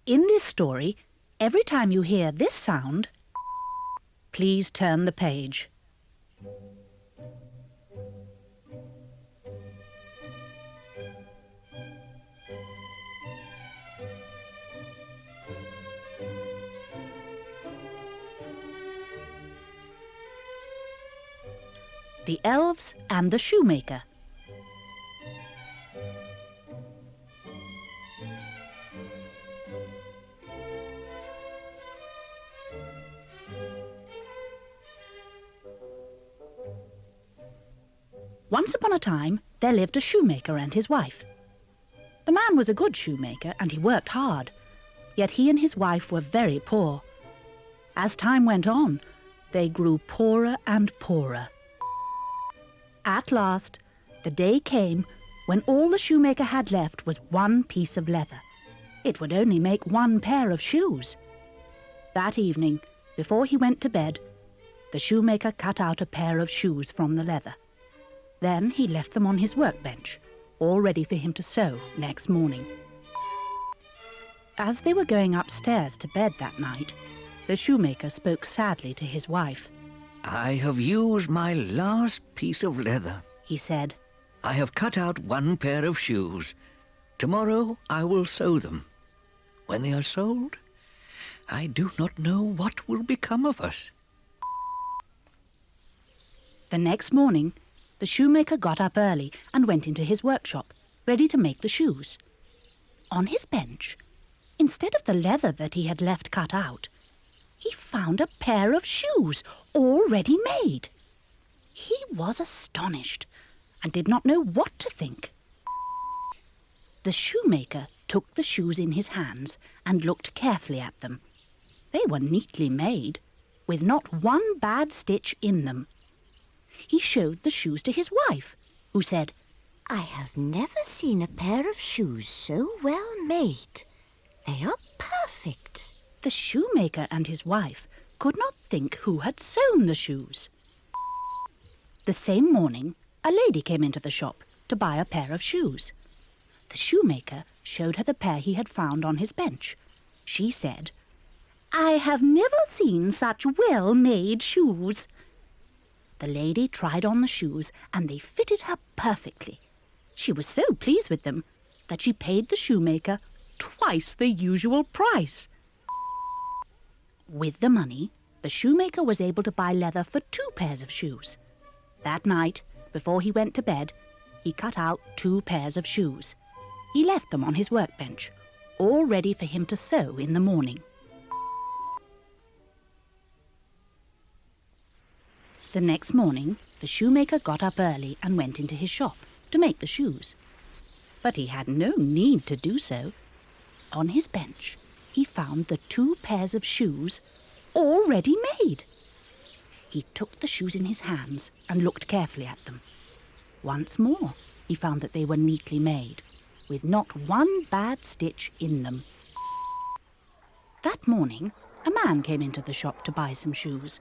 In this story, every time you hear this sound, please turn the page. The Elves and the Shoemaker. Once upon a time, there lived a shoemaker and his wife. The man was a good shoemaker and he worked hard, yet he and his wife were very poor. As time went on, they grew poorer and poorer. At last, the day came when all the shoemaker had left was one piece of leather. It would only make one pair of shoes. That evening, before he went to bed, the shoemaker cut out a pair of shoes from the leather. Then he left them on his workbench, all ready for him to sew next morning. As they were going upstairs to bed that night, the shoemaker spoke sadly to his wife. "I have used my last piece of leather," he said. "I have cut out one pair of shoes. Tomorrow I will sew them. When they are sold, I do not know what will become of us." The next morning, the shoemaker got up early and went into his workshop, ready to make the shoes. On his bench, instead of the leather that he had left cut out, he found a pair of shoes already made. He was astonished and did not know what to think. The shoemaker took the shoes in his hands and looked carefully at them. They were neatly made, with not one bad stitch in them. He showed the shoes to his wife, who said, "I have never seen a pair of shoes so well made. They are perfect." The shoemaker and his wife could not think who had sewn the shoes. The same morning, a lady came into the shop to buy a pair of shoes. The shoemaker showed her the pair he had found on his bench. She said, "I have never seen such well-made shoes." The lady tried on the shoes and they fitted her perfectly. She was so pleased with them that she paid the shoemaker twice the usual price. With the money, the shoemaker was able to buy leather for 2 pairs of shoes. That night, before he went to bed, he cut out 2 pairs of shoes. He left them on his workbench, all ready for him to sew in the morning. The next morning, the shoemaker got up early and went into his shop to make the shoes. But he had no need to do so. On his bench, he found the 2 pairs of shoes already made. He took the shoes in his hands and looked carefully at them. Once more, he found that they were neatly made, with not one bad stitch in them. That morning, a man came into the shop to buy some shoes.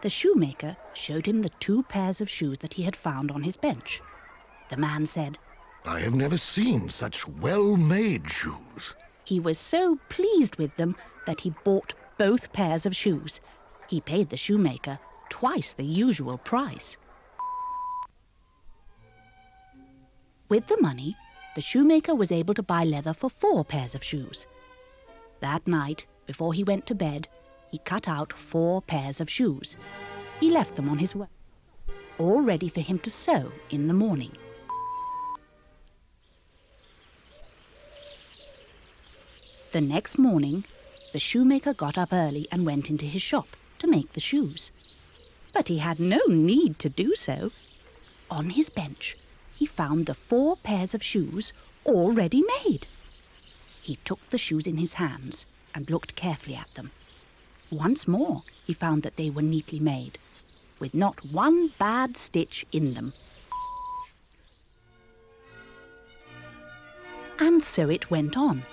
The shoemaker showed him the 2 pairs of shoes that he had found on his bench. The man said, "I have never seen such well-made shoes." He was so pleased with them that he bought both pairs of shoes. He paid the shoemaker twice the usual price. With the money, the shoemaker was able to buy leather for 4 pairs of shoes. That night, before he went to bed, he cut out 4 pairs of shoes. He left them on his work, all ready for him to sew in the morning. The next morning, the shoemaker got up early and went into his shop to make the shoes. But he had no need to do so. On his bench, he found the 4 pairs of shoes already made. He took the shoes in his hands and looked carefully at them. Once more, he found that they were neatly made, with not one bad stitch in them. And so it went on.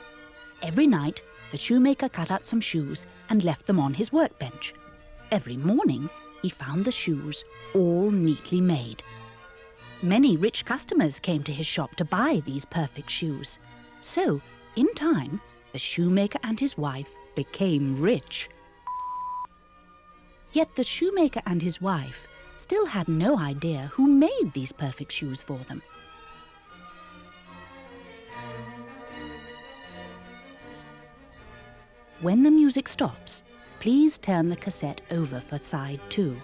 Every night, the shoemaker cut out some shoes and left them on his workbench. Every morning, he found the shoes all neatly made. Many rich customers came to his shop to buy these perfect shoes. So, in time, the shoemaker and his wife became rich. Yet the shoemaker and his wife still had no idea who made these perfect shoes for them. When the music stops, please turn the cassette over for side 2.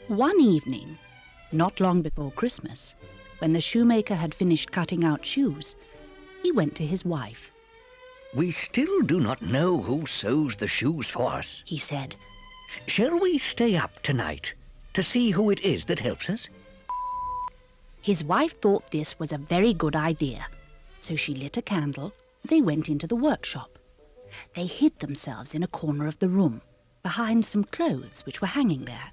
One evening, not long before Christmas, when the shoemaker had finished cutting out shoes, he went to his wife. "We still do not know who sews the shoes for us," He said. "Shall we stay up tonight to see who it is that helps us?" His wife thought this was a very good idea, so she lit a candle. They went into the workshop. They hid themselves in a corner of the room, behind some clothes which were hanging there.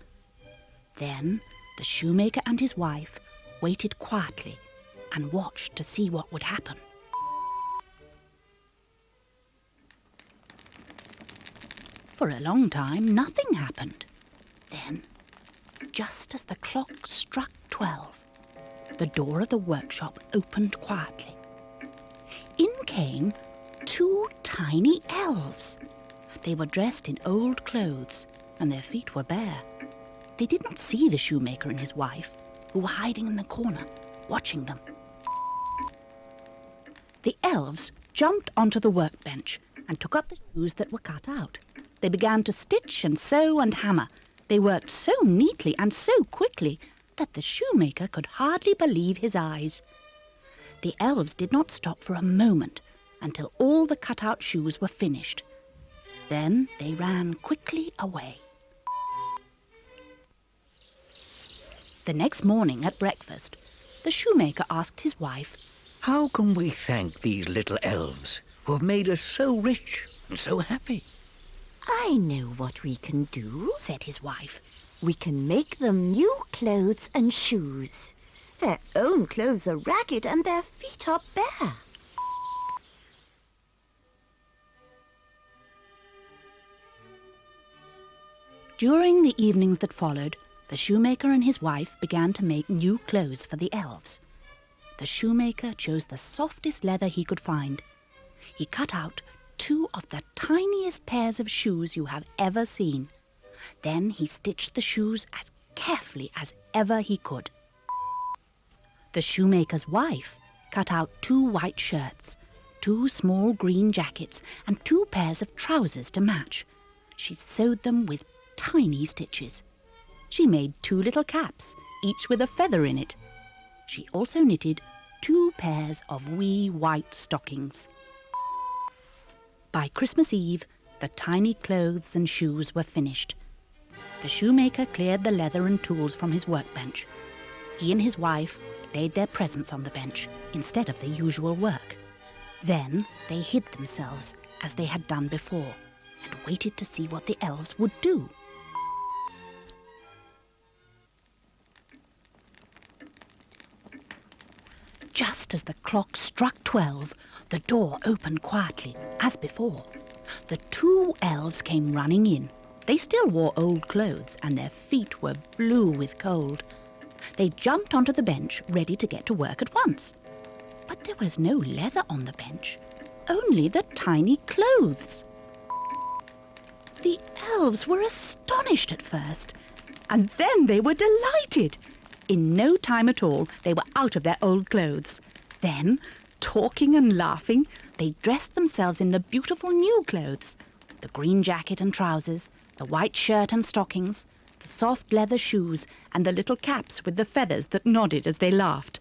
Then the shoemaker and his wife waited quietly and watched to see what would happen. For a long time, nothing happened. Then, just as the clock struck 12, the door of the workshop opened quietly. In came 2 tiny elves. They were dressed in old clothes, and their feet were bare. They did not see the shoemaker and his wife, who were hiding in the corner, watching them. The elves jumped onto the workbench and took up the shoes that were cut out. They began to stitch and sew and hammer. They worked so neatly and so quickly that the shoemaker could hardly believe his eyes. The elves did not stop for a moment until all the cut-out shoes were finished. Then they ran quickly away. The next morning at breakfast, the shoemaker asked his wife, "How can we thank these little elves who have made us so rich and so happy?" I know what we can do, said his wife. We can make them new clothes and shoes. Their own clothes are ragged and their feet are bare. During the evenings that followed, the shoemaker and his wife began to make new clothes for the elves. The shoemaker chose the softest leather he could find. He cut out 2 of the tiniest pairs of shoes you have ever seen. Then he stitched the shoes as carefully as ever he could. The shoemaker's wife cut out 2 white shirts, 2 small green jackets, and 2 pairs of trousers to match. She sewed them with tiny stitches. She made 2 little caps, each with a feather in it. She also knitted 2 pairs of wee white stockings. By Christmas Eve, the tiny clothes and shoes were finished. The shoemaker cleared the leather and tools from his workbench. He and his wife laid their presents on the bench instead of the usual work. Then they hid themselves as they had done before and waited to see what the elves would do. Just as the clock struck 12, the door opened quietly, as before. The 2 elves came running in. They still wore old clothes, and their feet were blue with cold. They jumped onto the bench, ready to get to work at once. But there was no leather on the bench, only the tiny clothes. The elves were astonished at first, and then they were delighted. In no time at all, they were out of their old clothes. Then, talking and laughing, they dressed themselves in the beautiful new clothes, the green jacket and trousers, the white shirt and stockings, the soft leather shoes, and the little caps with the feathers that nodded as they laughed.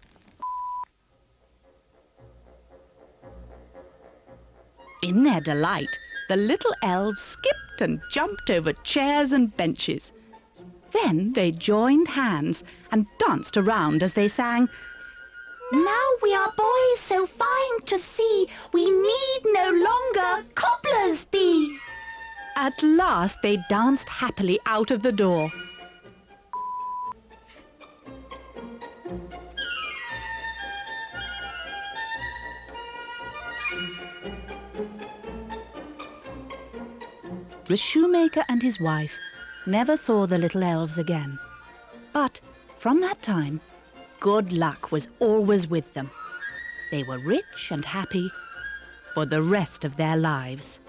In their delight, the little elves skipped and jumped over chairs and benches. Then they joined hands and danced around as they sang, Now we are boys so fine to see, we need no longer cobblers be. At last they danced happily out of the door. The shoemaker and his wife never saw the little elves again. But from that time, good luck was always with them. They were rich and happy for the rest of their lives.